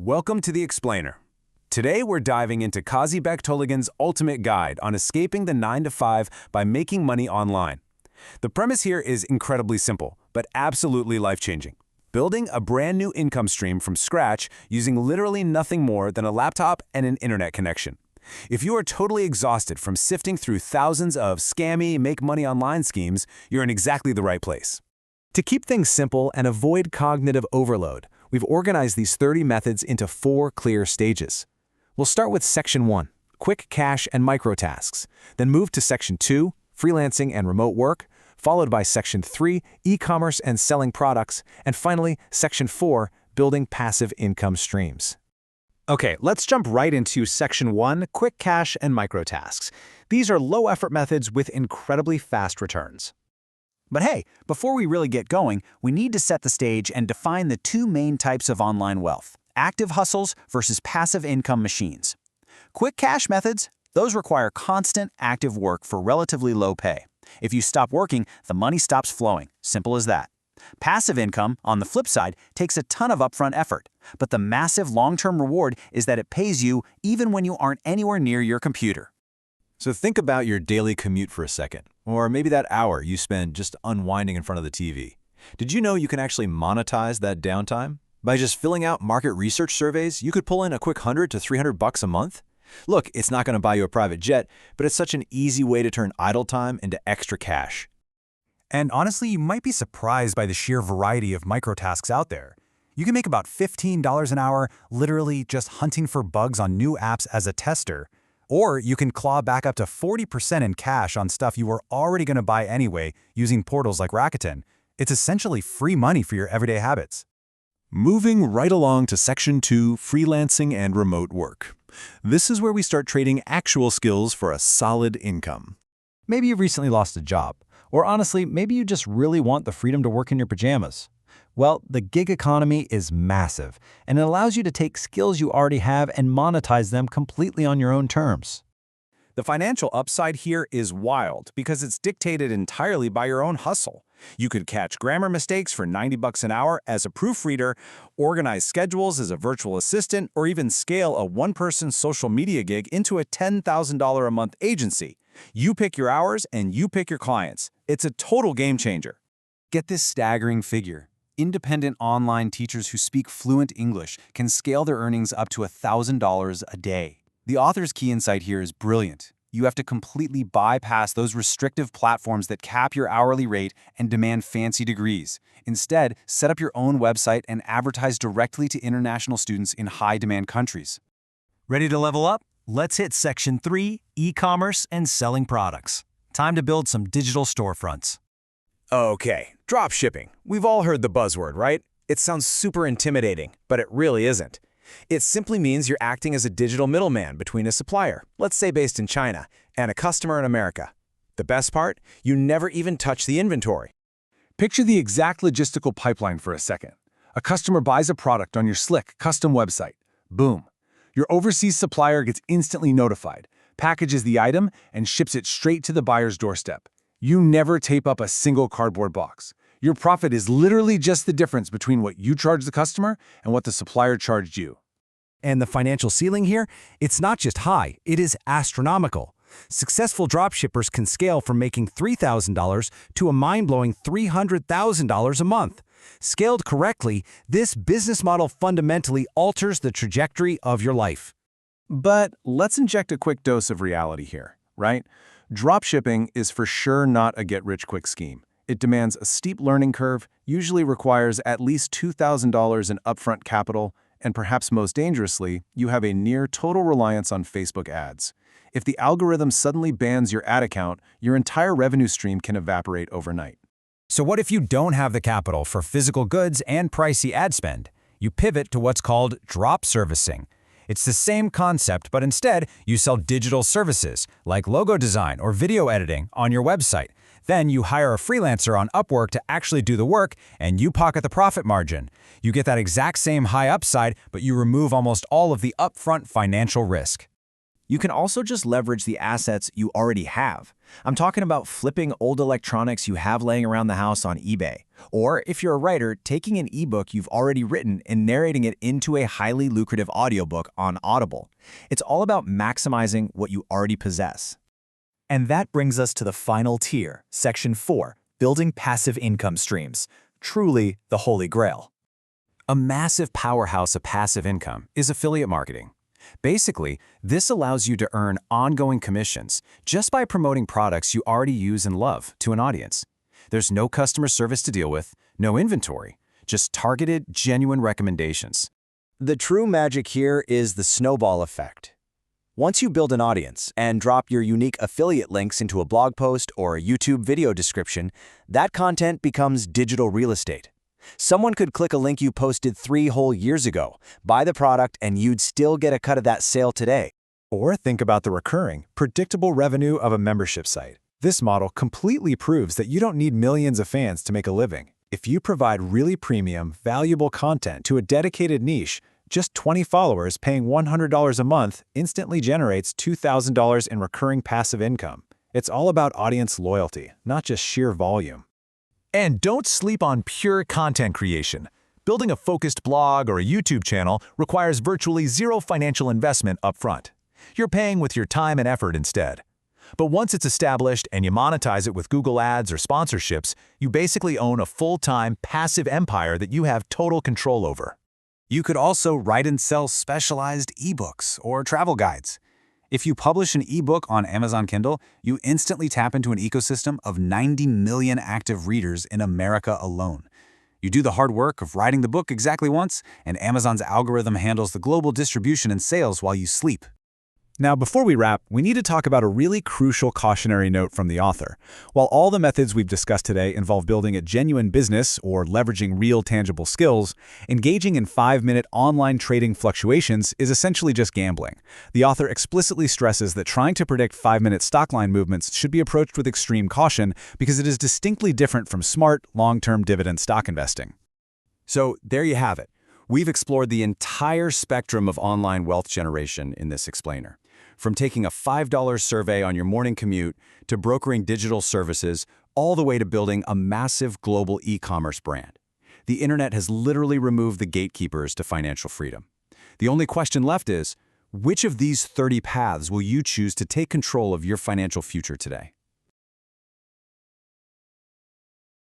Welcome to The Explainer. Today we're diving into Kazi Bektolighan's ultimate guide on escaping the 9-to-5 by making money online. The premise here is incredibly simple, but absolutely life-changing. Building a brand new income stream from scratch using literally nothing more than a laptop and an internet connection. If you are totally exhausted from sifting through thousands of scammy make-money online schemes, you're in exactly the right place. To keep things simple and avoid cognitive overload, we've organized these 30 methods into 4 clear stages. We'll start with Section 1, Quick Cash and Microtasks, then move to Section 2, Freelancing and Remote Work, followed by Section 3, E-commerce and Selling Products, and finally, Section 4, Building Passive Income Streams. Okay, let's jump right into Section 1, Quick Cash and Microtasks. These are low-effort methods with incredibly fast returns. But hey, before we really get going, we need to set the stage and define the 2 main types of online wealth: active hustles versus passive income machines. Quick cash methods, those require constant, active work for relatively low pay. If you stop working, the money stops flowing. Simple as that. Passive income, on the flip side, takes a ton of upfront effort, but the massive long-term reward is that it pays you even when you aren't anywhere near your computer. So think about your daily commute for a second, or maybe that hour you spend just unwinding in front of the TV. Did you know you can actually monetize that downtime? By just filling out market research surveys, you could pull in a quick $100 to $300 a month. Look, it's not going to buy you a private jet, but it's such an easy way to turn idle time into extra cash. And honestly, you might be surprised by the sheer variety of microtasks out there. You can make about $15 an hour literally just hunting for bugs on new apps as a tester. Or you can claw back up to 40% in cash on stuff you were already going to buy anyway using portals like Rakuten. It's essentially free money for your everyday habits. Moving right along to Section 2, Freelancing and Remote Work. This is where we start trading actual skills for a solid income. Maybe you've recently lost a job. Or honestly, maybe you just really want the freedom to work in your pajamas. Well, the gig economy is massive, and it allows you to take skills you already have and monetize them completely on your own terms. The financial upside here is wild because it's dictated entirely by your own hustle. You could catch grammar mistakes for $90 an hour as a proofreader, organize schedules as a virtual assistant, or even scale a one-person social media gig into a $10,000 a month agency. You pick your hours and you pick your clients. It's a total game changer. Get this staggering figure. Independent online teachers who speak fluent English can scale their earnings up to $1,000 a day. The author's key insight here is brilliant. You have to completely bypass those restrictive platforms that cap your hourly rate and demand fancy degrees. Instead, set up your own website and advertise directly to international students in high-demand countries. Ready to level up? Let's hit Section 3, E-commerce and Selling Products. Time to build some digital storefronts. Okay, drop shipping. We've all heard the buzzword, right? It sounds super intimidating, but it really isn't. It simply means you're acting as a digital middleman between a supplier, let's say based in China, and a customer in America. The best part? You never even touch the inventory. Picture the exact logistical pipeline for a second. A customer buys a product on your slick, custom website. Boom. Your overseas supplier gets instantly notified, packages the item, and ships it straight to the buyer's doorstep. You never tape up a single cardboard box. Your profit is literally just the difference between what you charge the customer and what the supplier charged you. And the financial ceiling here? It's not just high, it is astronomical. Successful dropshippers can scale from making $3,000 to a mind-blowing $300,000 a month. Scaled correctly, this business model fundamentally alters the trajectory of your life. But let's inject a quick dose of reality here, right? Dropshipping is for sure not a get-rich-quick scheme. It demands a steep learning curve, usually requires at least $2,000 in upfront capital, and perhaps most dangerously, you have a near total reliance on Facebook ads. If the algorithm suddenly bans your ad account, your entire revenue stream can evaporate overnight. So what if you don't have the capital for physical goods and pricey ad spend? You pivot to what's called drop servicing. It's the same concept, but instead, you sell digital services, like logo design or video editing, on your website. Then you hire a freelancer on Upwork to actually do the work, and you pocket the profit margin. You get that exact same high upside, but you remove almost all of the upfront financial risk. You can also just leverage the assets you already have. I'm talking about flipping old electronics you have laying around the house on eBay. Or if you're a writer, taking an ebook you've already written and narrating it into a highly lucrative audiobook on Audible. It's all about maximizing what you already possess. And that brings us to the final tier, Section 4, Building Passive Income Streams. Truly the Holy Grail. A massive powerhouse of passive income is affiliate marketing. Basically, this allows you to earn ongoing commissions just by promoting products you already use and love to an audience. There's no customer service to deal with, no inventory, just targeted, genuine recommendations. The true magic here is the snowball effect. Once you build an audience and drop your unique affiliate links into a blog post or a YouTube video description, that content becomes digital real estate. Someone could click a link you posted 3 whole years ago, buy the product, and you'd still get a cut of that sale today. Or think about the recurring, predictable revenue of a membership site. This model completely proves that you don't need millions of fans to make a living. If you provide really premium, valuable content to a dedicated niche, just 20 followers paying $100 a month instantly generates $2,000 in recurring passive income. It's all about audience loyalty, not just sheer volume. And don't sleep on pure content creation. Building a focused blog or a YouTube channel requires virtually zero financial investment upfront. You're paying with your time and effort instead. But once it's established and you monetize it with Google Ads or sponsorships, you basically own a full-time, passive empire that you have total control over. You could also write and sell specialized ebooks or travel guides. If you publish an ebook on Amazon Kindle, you instantly tap into an ecosystem of 90 million active readers in America alone. You do the hard work of writing the book exactly once, and Amazon's algorithm handles the global distribution and sales while you sleep. Now, before we wrap, we need to talk about a really crucial cautionary note from the author. While all the methods we've discussed today involve building a genuine business or leveraging real tangible skills, engaging in 5-minute online trading fluctuations is essentially just gambling. The author explicitly stresses that trying to predict 5-minute stockline movements should be approached with extreme caution because it is distinctly different from smart, long-term dividend stock investing. So there you have it. We've explored the entire spectrum of online wealth generation in this explainer. From taking a $5 survey on your morning commute to brokering digital services, all the way to building a massive global e-commerce brand. The internet has literally removed the gatekeepers to financial freedom. The only question left is, which of these 30 paths will you choose to take control of your financial future today?